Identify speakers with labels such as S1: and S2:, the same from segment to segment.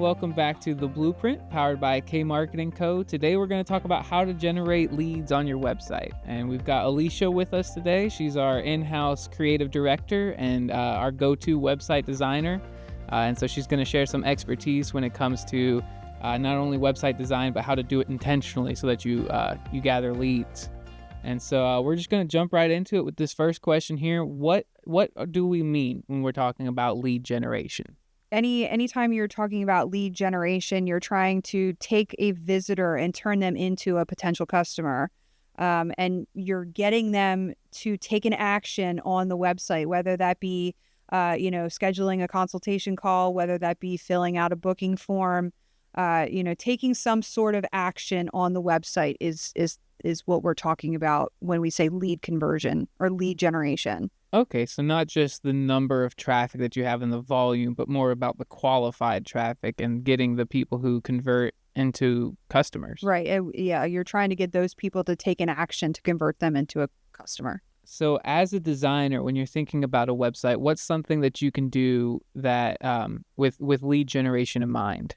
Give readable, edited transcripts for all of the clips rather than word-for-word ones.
S1: welcome back to The Blueprint, powered by K Marketing Co. Today we're going to talk about how to generate leads on your website. And we've got Alicia with us today. She's our in-house creative director and our go-to website designer. And so she's going to share some expertise when it comes to not only website design, but how to do it intentionally so that you gather leads. And so we're just going to jump right into it with this first question here. What do we mean when we're talking about lead generation?
S2: Anytime you're talking about lead generation, you're trying to take a visitor and turn them into a potential customer. And you're getting them to take an action on the website, whether that be, scheduling a consultation call, whether that be filling out a booking form, taking some sort of action on the website is what we're talking about when we say lead conversion or lead generation.
S1: Okay, so not just the number of traffic that you have in the volume, but more about the qualified traffic and getting the people who convert into customers.
S2: Right. Yeah, you're trying to get those people to take an action to convert them into a customer.
S1: So as a designer, when you're thinking about a website, what's something that you can do that with lead generation in mind?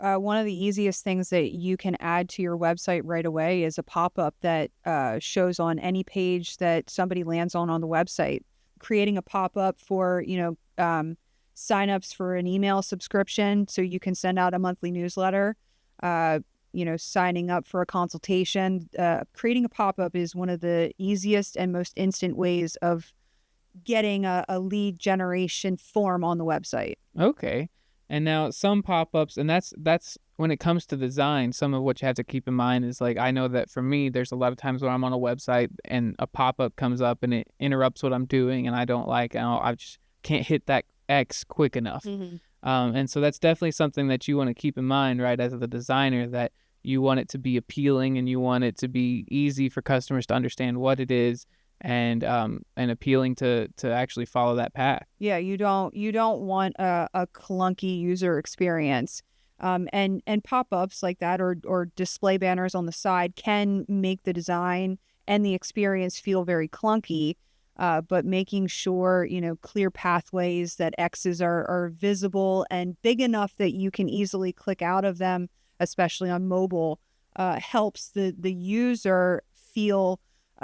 S2: One of the easiest things that you can add to your website right away is a pop-up that shows on any page that somebody lands on the website. Creating a pop-up for, sign-ups for an email subscription so you can send out a monthly newsletter, signing up for a consultation. Creating a pop-up is one of the easiest and most instant ways of getting a lead generation form on the website.
S1: Okay. And now some pop-ups, and that's when it comes to design, some of what you have to keep in mind is, like, I know that for me, there's a lot of times when I'm on a website and a pop-up comes up and it interrupts what I'm doing and I don't like, I just can't hit that X quick enough.
S2: Mm-hmm.
S1: And so that's definitely something that you want to keep in mind, right, as the designer, that you want it to be appealing and you want it to be easy for customers to understand what it is and appealing to actually follow that path.
S2: Yeah, you don't want a clunky user experience. And pop-ups like that or display banners on the side can make the design and the experience feel very clunky. But making sure, clear pathways, that X's are visible and big enough that you can easily click out of them, especially on mobile, helps the user feel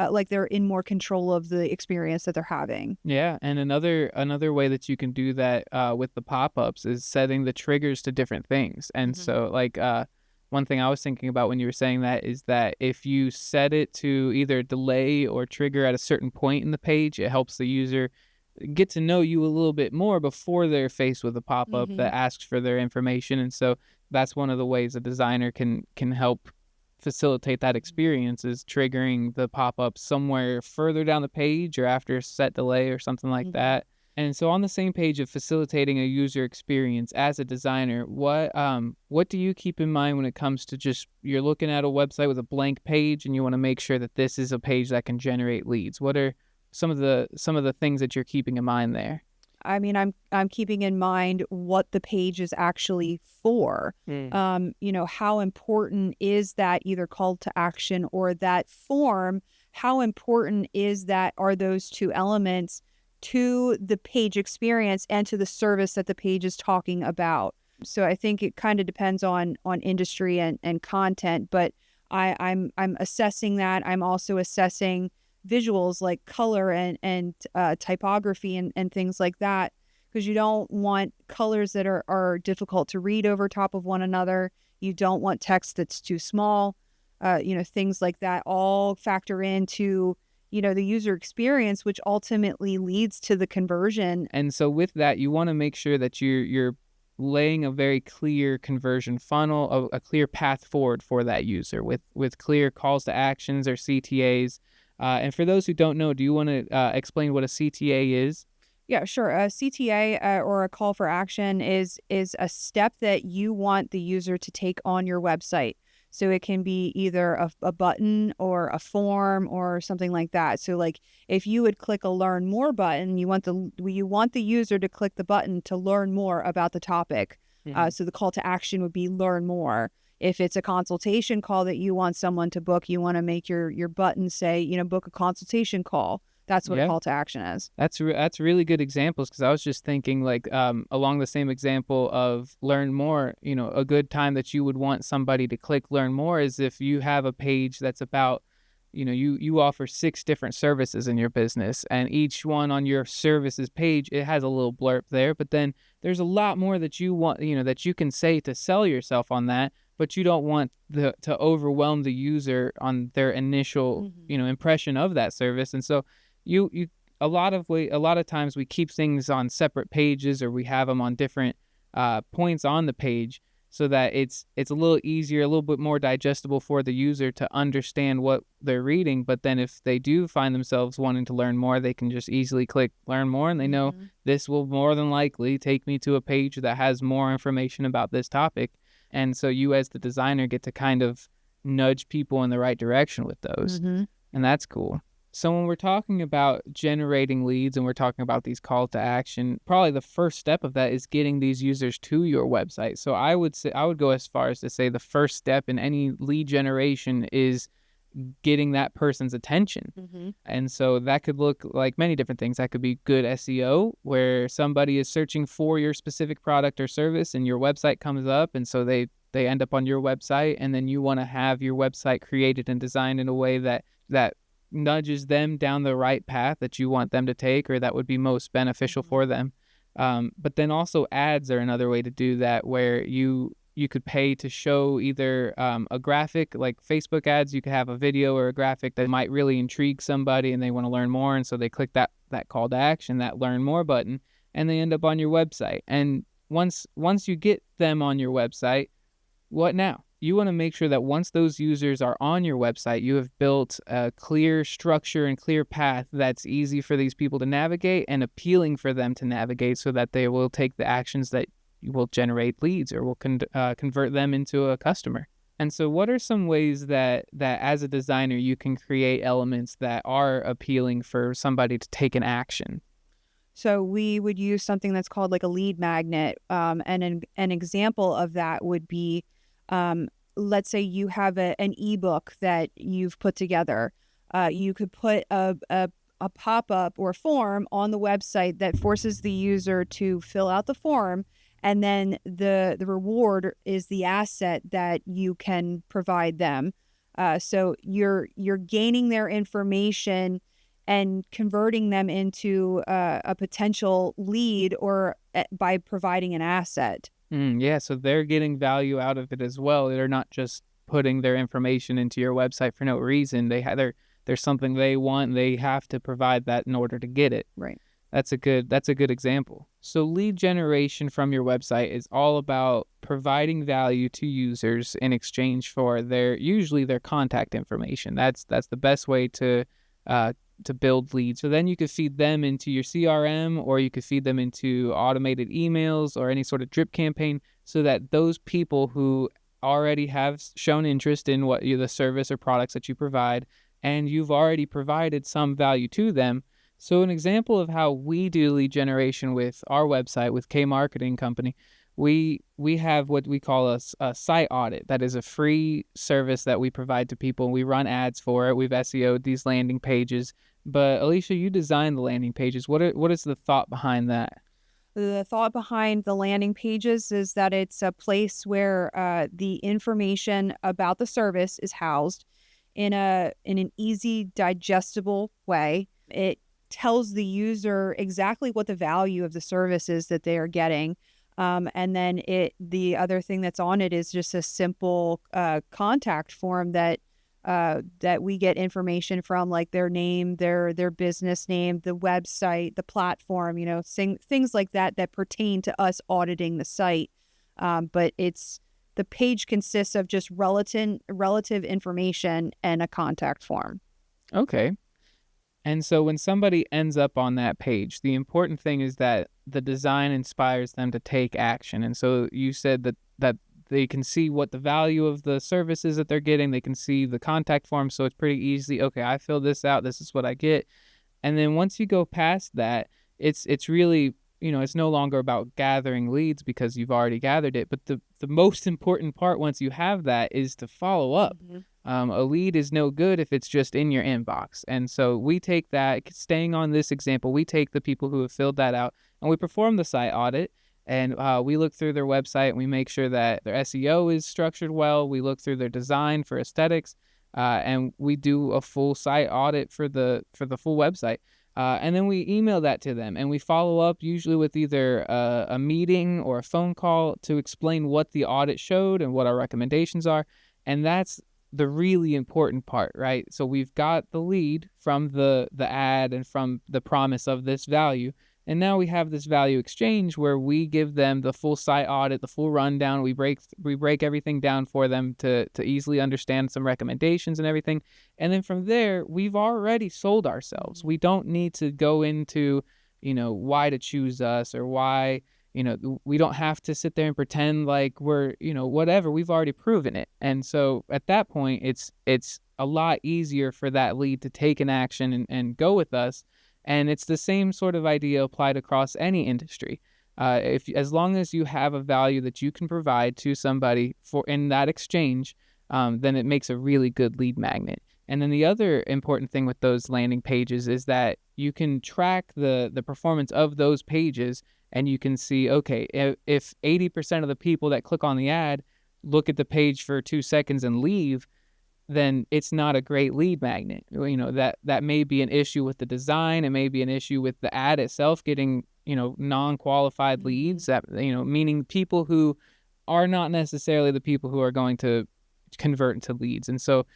S2: like they're in more control of the experience that they're having.
S1: Yeah, and another way that you can do that with the pop-ups is setting the triggers to different things. And
S2: Mm-hmm.
S1: so, one thing I was thinking about when you were saying that is that if you set it to either delay or trigger at a certain point in the page, it helps the user get to know you a little bit more before they're faced with a pop-up
S2: Mm-hmm.
S1: that asks for their information. And so that's one of the ways a designer can help facilitate that experience, is triggering the pop-up somewhere further down the page or after a set delay or something like
S2: Mm-hmm.
S1: that. And so on the same page of facilitating a user experience as a designer, what do you keep in mind when it comes to just, you're looking at a website with a blank page and you want to make sure that this is a page that can generate leads? What are some of the things that you're keeping in mind there?
S2: I mean, I'm keeping in mind what the page is actually for. How important is that either call to action or that form? How important are those two elements to the page experience and to the service that the page is talking about? So I think it kind of depends on industry and content, but I'm assessing that. I'm also assessing visuals like color and typography and things like that, because you don't want colors that are difficult to read over top of one another. You don't want text that's too small. Things like that all factor into the user experience, which ultimately leads to the conversion.
S1: And so with that, you want to make sure that you're laying a very clear conversion funnel, a clear path forward for that user with clear calls to actions or CTAs. And for those who don't know, do you want to explain what a CTA is?
S2: Yeah, sure. A CTA or a call for action is a step that you want the user to take on your website. So it can be either a button or a form or something like that. So like if you would click a learn more button, you want the user to click the button to learn more about the topic.
S1: Mhm.
S2: So the call to action would be learn more. If it's a consultation call that you want someone to book, you want to make your button say, book a consultation call. That's what a
S1: Yeah.
S2: call to action is.
S1: That's really good examples, because I was just thinking like along the same example of learn more. A good time that you would want somebody to click learn more is if you have a page that's about, you offer 6 different services in your business, and each one on your services page, it has a little blurb there, but then there's a lot more that you want, that you can say to sell yourself on that, but you don't want to overwhelm the user on their initial, impression of that service. And so you a lot of times we keep things on separate pages, or we have them on different points on the page, so that it's a little easier, a little bit more digestible for the user to understand what they're reading. But then if they do find themselves wanting to learn more, they can just easily click learn more, and they know this will more than likely take me to a page that has more information about this topic. And so you as the designer get to kind of nudge people in the right direction with those. And that's cool. So when we're talking about generating leads and we're talking about these call to action, probably the first step of that is getting these users to your website. So I would go as far as to say the first step in any lead generation is getting that person's attention. And so that could look like many different things. That could be good SEO, where somebody is searching for your specific product or service and your website comes up, and so they end up on your website, and then you want to have your website created and designed in a way that nudges them down the right path that you want them to take, or that would be most beneficial for them. But then also ads are another way to do that, where you could pay to show either a graphic, like Facebook ads. You could have a video or a graphic that might really intrigue somebody and they want to learn more, and so they click that call to action, that learn more button, and they end up on your website. And once you get them on your website, what now? You want to make sure that once those users are on your website, you have built a clear structure and clear path that's easy for these people to navigate and appealing for them to navigate, so that they will take the actions that will generate leads or will convert them into a customer. And so what are some ways that as a designer you can create elements that are appealing for somebody to take an action?
S2: So we would use something that's called like a lead magnet. And an example of that would be, let's say you have an ebook that you've put together. You could put a pop-up or form on the website that forces the user to fill out the form, and then the reward is the asset that you can provide them. So you're gaining their information and converting them into a potential lead, or by providing an asset.
S1: Yeah, so they're getting value out of it as well. They're not just putting their information into your website for no reason. There's something they want, and they have to provide that in order to get it.
S2: Right.
S1: That's a good example. So lead generation from your website is all about providing value to users in exchange for usually their contact information. That's the best way to build leads. So then you could feed them into your CRM, or you could feed them into automated emails or any sort of drip campaign, so that those people who already have shown interest in the service or products that you provide, and you've already provided some value to them. So an example of how we do lead generation with our website, with K Marketing Company, we have what we call a site audit. That is a free service that we provide to people. We run ads for it. We've SEO'd these landing pages. But Alicia, you designed the landing pages. What is the thought behind that?
S2: The thought behind the landing pages is that it's a place where the information about the service is housed in an easy, digestible way. It tells the user exactly what the value of the service is that they are getting. And then the other thing that's on it is just a simple contact form that we get information from, like their name, their business name, the website, the platform, things like that pertain to us auditing the site. But the page consists of just relative information and a contact form.
S1: Okay. And so when somebody ends up on that page, the important thing is that the design inspires them to take action. And so you said that they can see what the value of the service is that they're getting. They can see the contact form. So it's pretty easy. Okay, I fill this out. This is what I get. And then once you go past that, it's really, it's no longer about gathering leads because you've already gathered it. But the most important part once you have that is to follow up. A lead is no good if it's just in your inbox. And so we take that, staying on this example, we take the people who have filled that out and we perform the site audit. And we look through their website and we make sure that their SEO is structured well. We look through their design for aesthetics, and we do a full site audit for the full website. And then we email that to them and we follow up usually with either a meeting or a phone call to explain what the audit showed and what our recommendations are. And that's the really important part, right? So we've got the lead from the ad and from the promise of this value. And now we have this value exchange where we give them the full site audit, the full rundown. We break everything down for them to easily understand some recommendations and everything. And then from there, we've already sold ourselves. We don't need to go into, why to choose us or why, we don't have to sit there and pretend like we're, whatever. We've already proven it. And so at that point, it's a lot easier for that lead to take an action and go with us. And it's the same sort of idea applied across any industry. As long as you have a value that you can provide to somebody in that exchange, then it makes a really good lead magnet. And then the other important thing with those landing pages is that you can track the performance of those pages, and you can see, okay, if 80% of the people that click on the ad look at the page for 2 seconds and leave, then it's not a great lead magnet. That may be an issue with the design. It may be an issue with the ad itself getting, non-qualified leads, that, meaning people who are not necessarily the people who are going to convert into leads. And so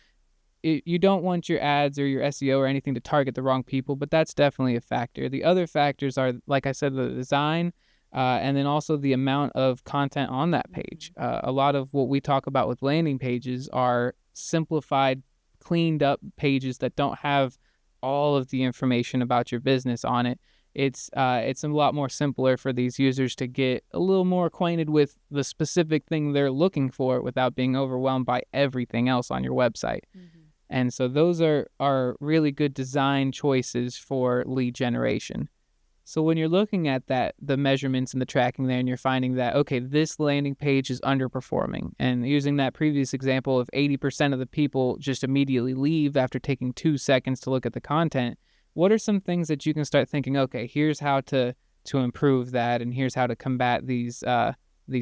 S1: you don't want your ads or your SEO or anything to target the wrong people, but that's definitely a factor. The other factors are, like I said, the design, and then also the amount of content on that page. A lot of what we talk about with landing pages are simplified, cleaned up pages that don't have all of the information about your business on it. It's a lot more simpler for these users to get a little more acquainted with the specific thing they're looking for without being overwhelmed by everything else on your website. And so those are really good design choices for lead generation. So when you're looking at the measurements and the tracking there, and you're finding that, okay, this landing page is underperforming, and using that previous example of 80% of the people just immediately leave after taking 2 seconds to look at the content, what are some things that you can start thinking, okay, here's how to improve that, and here's how to combat these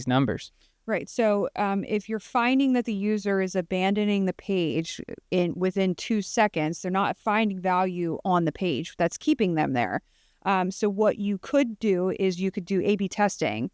S1: numbers?
S2: Right. So if you're finding that the user is abandoning the page within 2 seconds, they're not finding value on the page that's keeping them there. So what you could do is you could do A/B testing,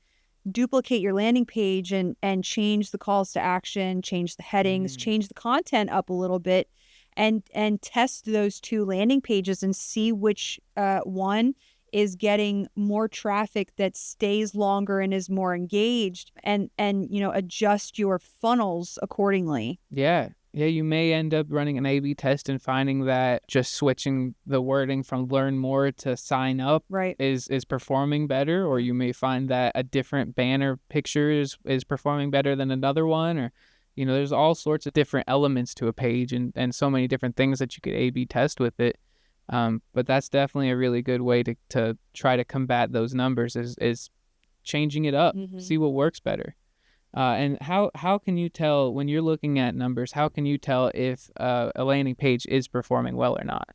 S2: duplicate your landing page and change the calls to action, change the headings, change the content up a little bit, and test those 2 landing pages and see which one is getting more traffic that stays longer and is more engaged, and adjust your funnels accordingly.
S1: Yeah, you may end up running an A/B test and finding that just switching the wording from learn more to sign up
S2: Right.
S1: is performing better, or you may find that a different banner picture is performing better than another one, or there's all sorts of different elements to a page and so many different things that you could A/B test with it. But that's definitely a really good way to try to combat those numbers is changing it up, see what works better. And how can you tell when you're looking at numbers, how can you tell if a landing page is performing well or not?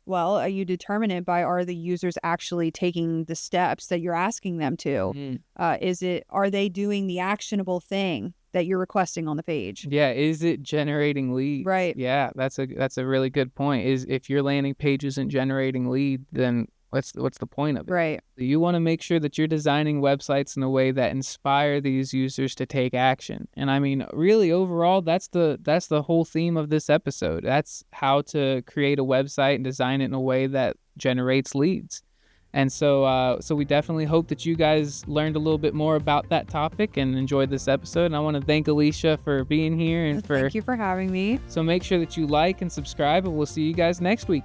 S2: Well, you determine it by, are the users actually taking the steps that you're asking them to? Are they doing the actionable thing that you're requesting on the page?
S1: Yeah, is it generating leads?
S2: Right.
S1: Yeah, that's a really good point. Is if your landing page isn't generating lead, then what's the point of it?
S2: Right.
S1: You want to make sure that you're designing websites in a way that inspire these users to take action. And I mean, really overall, that's the whole theme of this episode. That's how to create a website and design it in a way that generates leads. And so we definitely hope that you guys learned a little bit more about that topic and enjoyed this episode. And I want to thank Alicia for being here and
S2: Thank you for having me.
S1: So make sure that you like and subscribe, and we'll see you guys next week.